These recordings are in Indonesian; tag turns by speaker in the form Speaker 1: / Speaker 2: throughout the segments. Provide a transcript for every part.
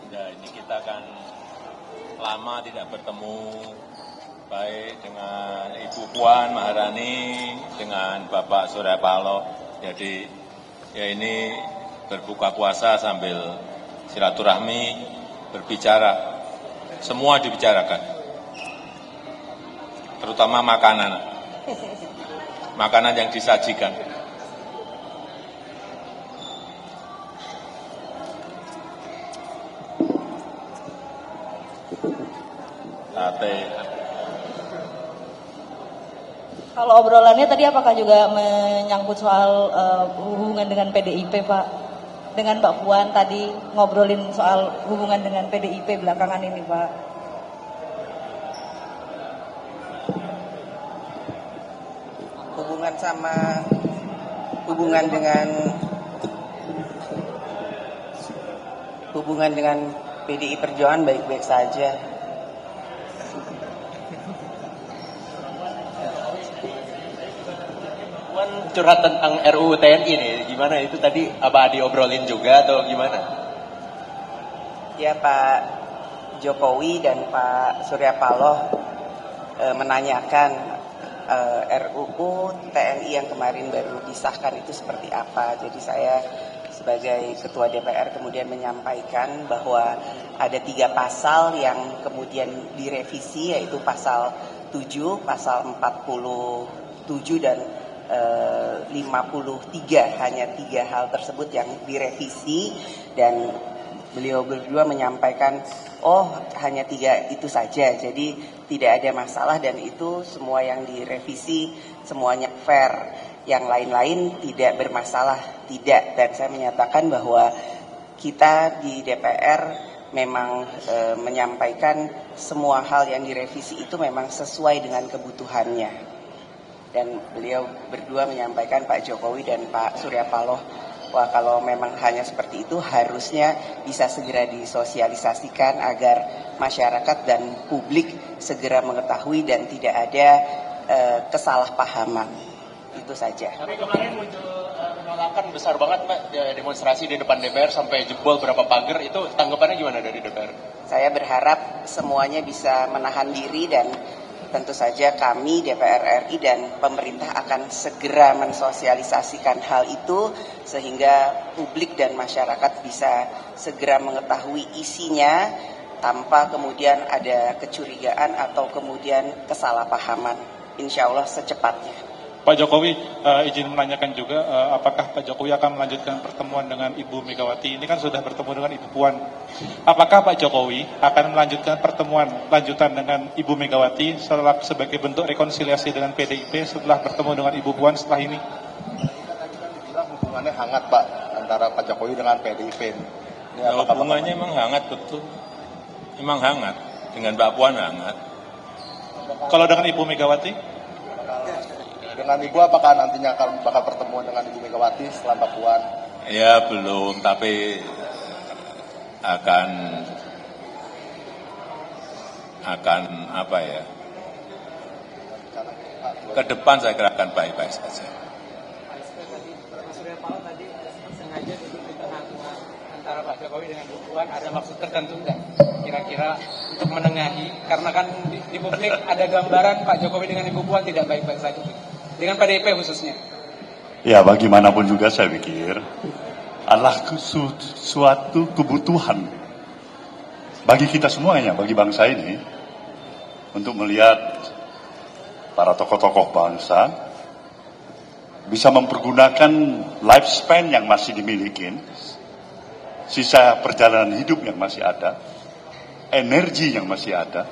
Speaker 1: Ya, ini kita kan lama tidak bertemu, baik dengan Ibu Puan Maharani, dengan Bapak Surya Paloh. Jadi ya ini berbuka puasa sambil silaturahmi, berbicara, semua dibicarakan, terutama makanan yang disajikan. Sate.
Speaker 2: Kalau obrolannya tadi apakah juga menyangkut soal hubungan dengan PDIP, Pak? Dengan Mbak Puan tadi ngobrolin soal hubungan dengan PDIP belakangan ini, Pak.
Speaker 3: Hubungan dengan PDI Perjuangan baik-baik saja.
Speaker 4: Curhat tentang RUU TNI nih, gimana itu tadi apa diobrolin juga atau gimana?
Speaker 3: Ya, Pak Jokowi dan Pak Surya Paloh menanyakan RUU TNI yang kemarin baru disahkan itu seperti apa. Jadi saya sebagai Ketua DPR kemudian menyampaikan bahwa ada 3 pasal yang kemudian direvisi, yaitu pasal 7, pasal 47 dan 53, hanya 3 hal tersebut yang direvisi, dan beliau berdua menyampaikan hanya 3 itu saja, jadi tidak ada masalah dan itu semua yang direvisi semuanya fair, yang lain-lain tidak bermasalah, tidak. Dan saya menyatakan bahwa kita di DPR memang menyampaikan semua hal yang direvisi itu memang sesuai dengan kebutuhannya. Dan beliau berdua menyampaikan, Pak Jokowi dan Pak Surya Paloh, wah kalau memang hanya seperti itu harusnya bisa segera disosialisasikan agar masyarakat dan publik segera mengetahui dan tidak ada kesalahpahaman. Itu saja.
Speaker 4: Tapi kemarin muncul penolakan besar banget, Pak, demonstrasi di depan DPR sampai jebol berapa pagar, itu tanggapannya gimana dari DPR?
Speaker 3: Saya berharap semuanya bisa menahan diri dan tentu saja kami DPR RI dan pemerintah akan segera mensosialisasikan hal itu sehingga publik dan masyarakat bisa segera mengetahui isinya tanpa kemudian ada kecurigaan atau kemudian kesalahpahaman. Insya Allah secepatnya.
Speaker 5: Pak Jokowi, izin menanyakan juga, apakah Pak Jokowi akan melanjutkan pertemuan dengan Ibu Megawati? Ini kan sudah bertemu dengan Ibu Puan. Apakah Pak Jokowi akan melanjutkan pertemuan lanjutan dengan Ibu Megawati sebagai bentuk rekonsiliasi dengan PDIP setelah bertemu dengan Ibu Puan setelah ini?
Speaker 6: Bilang hubungannya hangat, Pak, antara Pak Jokowi dengan PDIP.
Speaker 1: Hubungannya memang hangat, betul. Memang hangat. Dengan Mbak Puan hangat.
Speaker 5: Kalau dengan Ibu Megawati?
Speaker 6: Dengan Ibu apakah nantinya akan bakal pertemuan dengan Ibu Megawati setelah Mbak Puan?
Speaker 1: Ya belum, tapi akan apa ya? Ke depan saya kira akan baik-baik saja.
Speaker 7: Mas Surya Paloh tadi sengaja duduk di tengah-tengah antara Pak Jokowi dengan Bu Puan, ada maksud tertentu nggak? Kira-kira untuk menengahi, karena kan di publik ada gambaran Pak Jokowi dengan Ibu Puan tidak baik-baik saja. Dengan PDIP khususnya.
Speaker 8: Ya, bagaimanapun juga saya pikir adalah suatu kebutuhan bagi kita semuanya, bagi bangsa ini, untuk melihat para tokoh-tokoh bangsa bisa mempergunakan lifespan yang masih dimiliki, sisa perjalanan hidup yang masih ada, energi yang masih ada,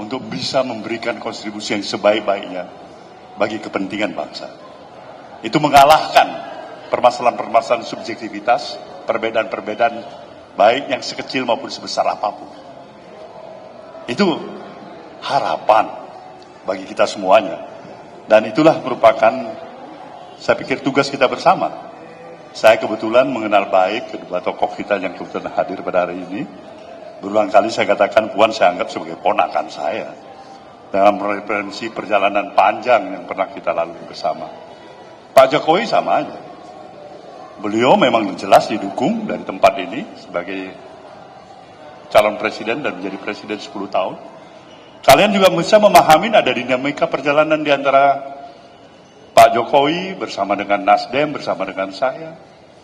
Speaker 8: untuk bisa memberikan kontribusi yang sebaik-baiknya bagi kepentingan bangsa. Itu mengalahkan permasalahan-permasalahan subjektivitas, perbedaan-perbedaan baik yang sekecil maupun sebesar apapun. Itu harapan bagi kita semuanya. Dan itulah merupakan, saya pikir, tugas kita bersama. Saya kebetulan mengenal baik kedua tokoh kita yang kebetulan hadir pada hari ini. Berulang kali saya katakan Puan saya anggap sebagai ponakan saya dalam referensi perjalanan panjang yang pernah kita lalui bersama. Pak Jokowi sama aja. Beliau memang jelas didukung dari tempat ini sebagai calon presiden dan menjadi presiden 10 tahun. Kalian juga bisa memahami ada dinamika perjalanan di antara Pak Jokowi bersama dengan Nasdem, bersama dengan saya.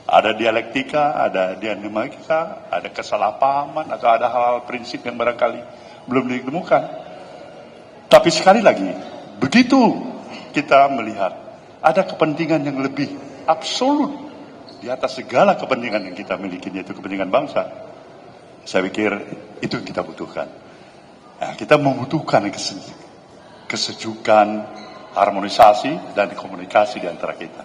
Speaker 8: Ada dialektika, ada dinamika, ada kesalahpahaman, atau ada hal-hal prinsip yang barangkali belum ditemukan. Tapi sekali lagi, begitu kita melihat ada kepentingan yang lebih absolut di atas segala kepentingan yang kita miliki, yaitu kepentingan bangsa, saya pikir itu yang kita butuhkan. Nah, kita membutuhkan kesejukan, harmonisasi, dan komunikasi di antara kita.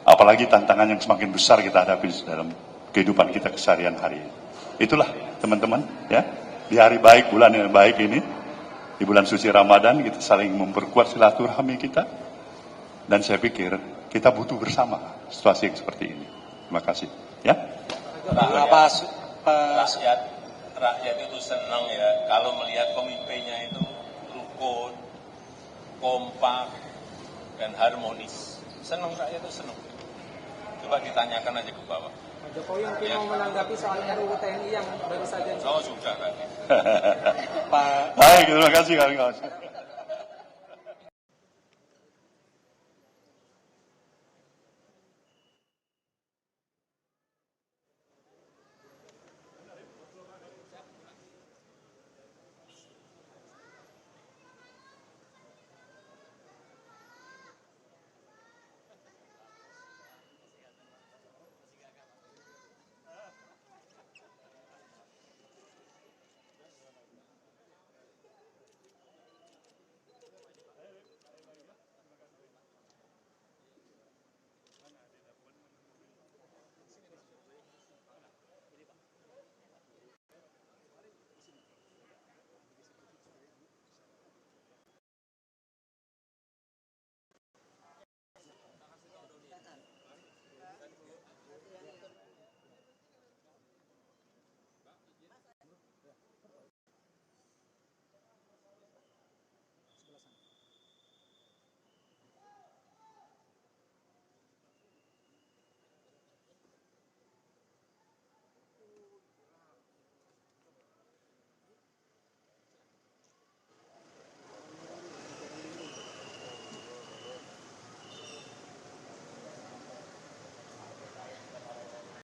Speaker 8: Apalagi tantangan yang semakin besar kita hadapi dalam kehidupan kita keseharian hari ini. Itulah teman-teman, ya, di hari baik, bulan yang baik ini, di bulan suci Ramadan, kita saling memperkuat silaturahmi kita, dan saya pikir kita butuh bersama situasi yang seperti ini. Terima kasih. Ya.
Speaker 1: Rakyat itu senang ya kalau melihat pemimpinnya itu rukun, kompak, dan harmonis. Senang, rakyat itu senang. Coba ditanyakan aja ke bawah.
Speaker 7: Pak Jokowi mungkin mau menanggapi soal RUU TNI yang baru saja.
Speaker 1: Oh sudah kan.
Speaker 8: Baik, terima kasih kawan-kawan.